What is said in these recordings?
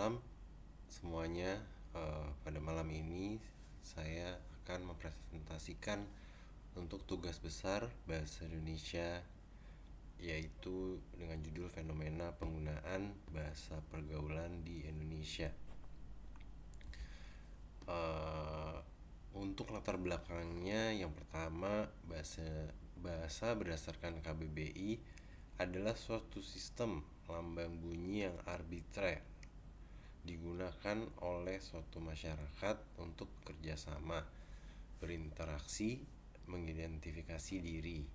malam semuanya. Pada malam ini saya akan mempresentasikan untuk tugas besar bahasa Indonesia, yaitu dengan judul fenomena penggunaan bahasa pergaulan di Indonesia. Eh, untuk latar belakangnya, yang pertama, bahasa berdasarkan KBBI adalah suatu sistem lambang bunyi yang arbitrer digunakan oleh suatu masyarakat untuk kerjasama, berinteraksi, mengidentifikasi diri.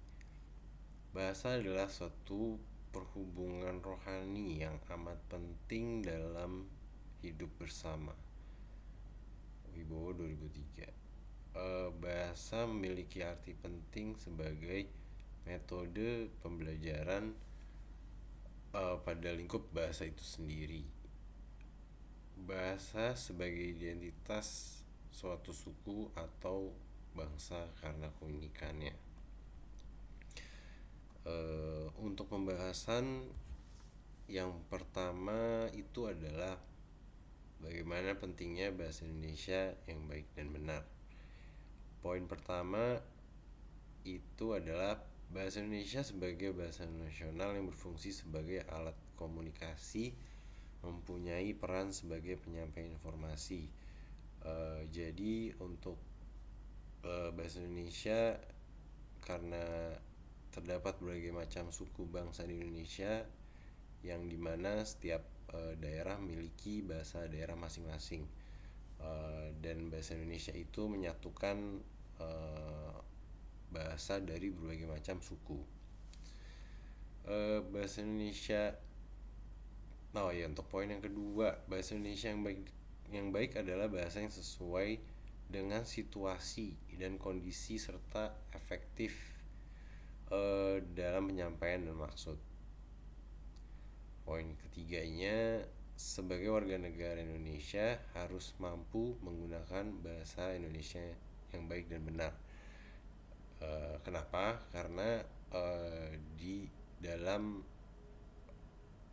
Bahasa adalah suatu perhubungan rohani yang amat penting dalam hidup bersama. Wibowo 2003. Bahasa memiliki arti penting sebagai metode pembelajaran pada lingkup bahasa itu sendiri. Bahasa sebagai identitas suatu suku atau bangsa karena keunikannya. Untuk pembahasan yang pertama itu adalah bagaimana pentingnya bahasa Indonesia yang baik dan benar. Poin pertama itu adalah bahasa Indonesia sebagai bahasa nasional yang berfungsi sebagai alat komunikasi, mempunyai peran sebagai penyampai informasi. Jadi untuk bahasa Indonesia, karena terdapat berbagai macam suku bangsa di Indonesia, yang dimana setiap daerah memiliki bahasa daerah masing-masing, dan bahasa Indonesia itu menyatukan bahasa dari berbagai macam suku. Bahasa Indonesia. Untuk poin yang kedua, bahasa Indonesia yang baik adalah bahasa yang sesuai dengan situasi dan kondisi serta efektif dalam penyampaian dan maksud. Poin ketiganya, sebagai warga negara Indonesia harus mampu menggunakan bahasa Indonesia yang baik dan benar. Kenapa? Karena di dalam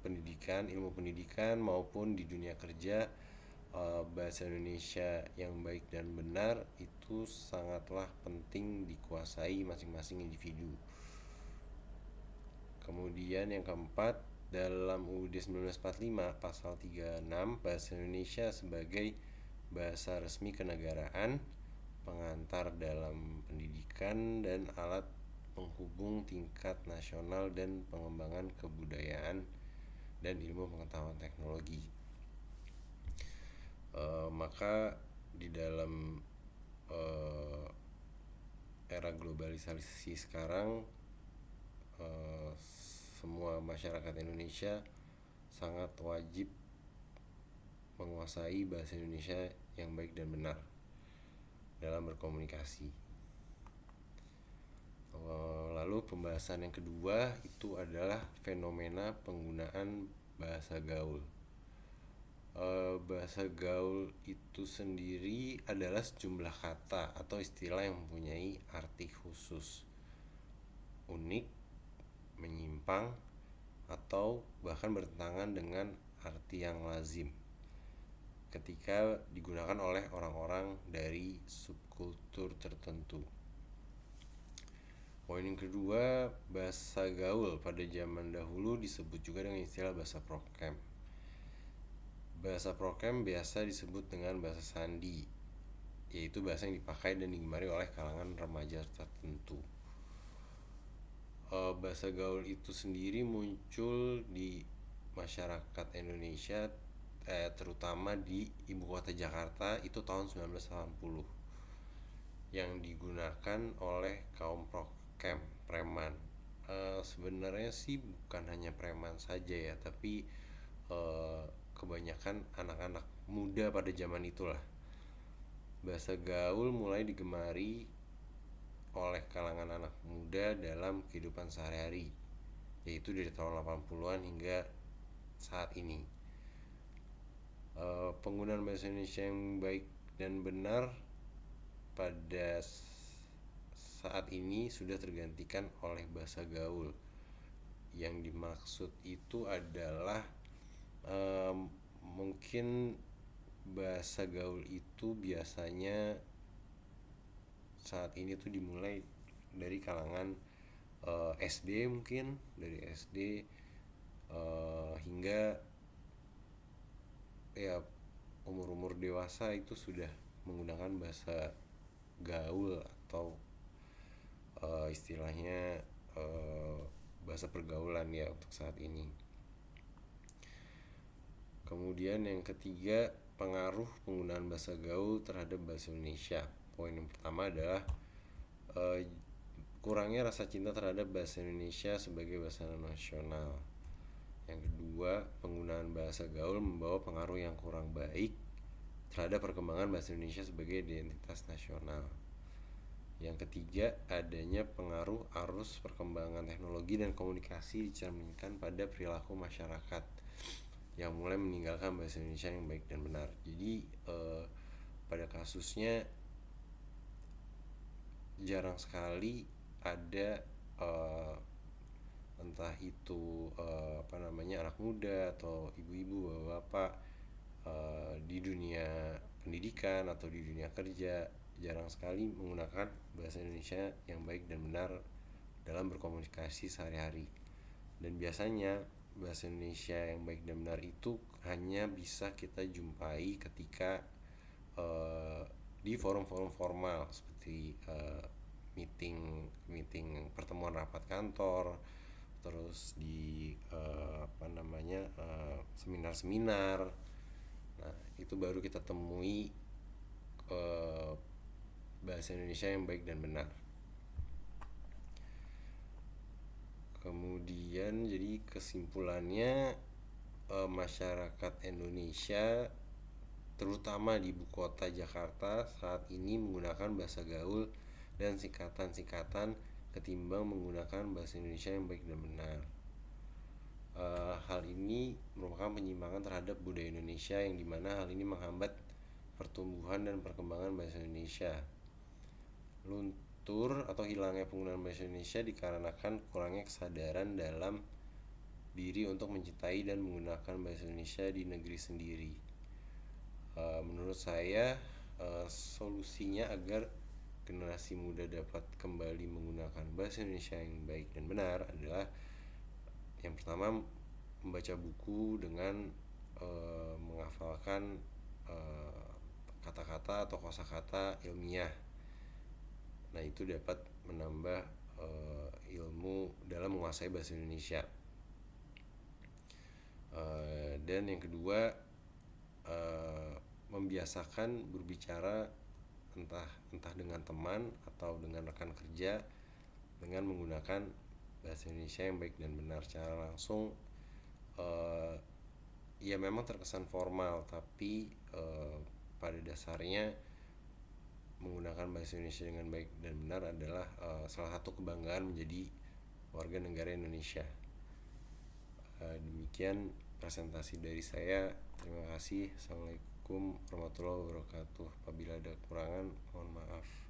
pendidikan, ilmu pendidikan maupun di dunia kerja, bahasa Indonesia yang baik dan benar itu sangatlah penting dikuasai masing-masing individu. Kemudian yang keempat, dalam UUD 1945 pasal 36, bahasa Indonesia sebagai bahasa resmi kenegaraan, pengantar dalam pendidikan dan alat penghubung tingkat nasional dan pengembangan kebudayaan dan ilmu pengetahuan teknologi. Maka di dalam era globalisasi sekarang, semua masyarakat Indonesia sangat wajib menguasai bahasa Indonesia yang baik dan benar dalam berkomunikasi. Lalu pembahasan yang kedua itu adalah fenomena penggunaan bahasa gaul. Bahasa gaul itu sendiri adalah sejumlah kata atau istilah yang mempunyai arti khusus, unik, menyimpang, atau bahkan bertentangan dengan arti yang lazim ketika digunakan oleh orang-orang dari subkultur tertentu. Poin yang kedua, bahasa gaul pada zaman dahulu disebut juga dengan istilah bahasa prokem. Bahasa prokem biasa disebut dengan bahasa sandi, yaitu bahasa yang dipakai dan digemari oleh kalangan remaja tertentu. Bahasa gaul itu sendiri muncul di masyarakat Indonesia, terutama di ibu kota Jakarta itu tahun 1980, yang digunakan oleh kaum prokem, preman. Sebenarnya sih bukan hanya preman saja ya, tapi kebanyakan anak-anak muda pada zaman itulah. Bahasa gaul mulai digemari oleh kalangan anak muda dalam kehidupan sehari-hari, yaitu dari tahun 80-an hingga saat ini. Penggunaan bahasa Indonesia yang baik dan benar pada saat ini sudah tergantikan oleh bahasa gaul. Yang dimaksud itu adalah mungkin bahasa gaul itu biasanya saat ini tuh dimulai dari kalangan SD, mungkin dari SD hingga ya umur-umur dewasa itu sudah menggunakan bahasa gaul atau istilahnya bahasa pergaulan ya untuk saat ini. Kemudian yang ketiga, pengaruh penggunaan bahasa gaul terhadap bahasa Indonesia. Poin yang pertama adalah kurangnya rasa cinta terhadap bahasa Indonesia sebagai bahasa nasional. Yang kedua, penggunaan bahasa gaul membawa pengaruh yang kurang baik terhadap perkembangan bahasa Indonesia sebagai identitas nasional. Yang ketiga, adanya pengaruh arus perkembangan teknologi dan komunikasi dicerminkan pada perilaku masyarakat yang mulai meninggalkan bahasa Indonesia yang baik dan benar. Jadi pada kasusnya jarang sekali ada entah itu anak muda atau ibu-ibu, bapak-bapak di dunia pendidikan atau di dunia kerja jarang sekali menggunakan bahasa Indonesia yang baik dan benar dalam berkomunikasi sehari-hari. Dan biasanya bahasa Indonesia yang baik dan benar itu hanya bisa kita jumpai ketika di forum-forum formal seperti meeting pertemuan rapat kantor, terus di seminar-seminar. Nah, itu baru kita temui bahasa Indonesia yang baik dan benar. Kemudian jadi kesimpulannya, masyarakat Indonesia terutama di ibu kota Jakarta saat ini menggunakan bahasa gaul dan singkatan-singkatan ketimbang menggunakan bahasa Indonesia yang baik dan benar. Hal ini merupakan penyimpangan terhadap budaya Indonesia yang dimana hal ini menghambat pertumbuhan dan perkembangan bahasa Indonesia. Luntur atau hilangnya penggunaan bahasa Indonesia dikarenakan kurangnya kesadaran dalam diri untuk mencintai dan menggunakan bahasa Indonesia di negeri sendiri. Menurut saya solusinya agar generasi muda dapat kembali menggunakan bahasa Indonesia yang baik dan benar adalah yang pertama, membaca buku dengan menghafalkan kata-kata atau kosakata ilmiah. Nah, itu dapat menambah ilmu dalam menguasai bahasa Indonesia. Dan yang kedua, membiasakan berbicara entah dengan teman atau dengan rekan kerja dengan menggunakan bahasa Indonesia yang baik dan benar. Secara langsung ya memang terkesan formal, tapi pada dasarnya menggunakan bahasa Indonesia dengan baik dan benar adalah salah satu kebanggaan menjadi warga negara Indonesia. Demikian presentasi dari saya. Terima kasih. Assalamualaikum warahmatullahi wabarakatuh. Apabila ada kekurangan, mohon maaf.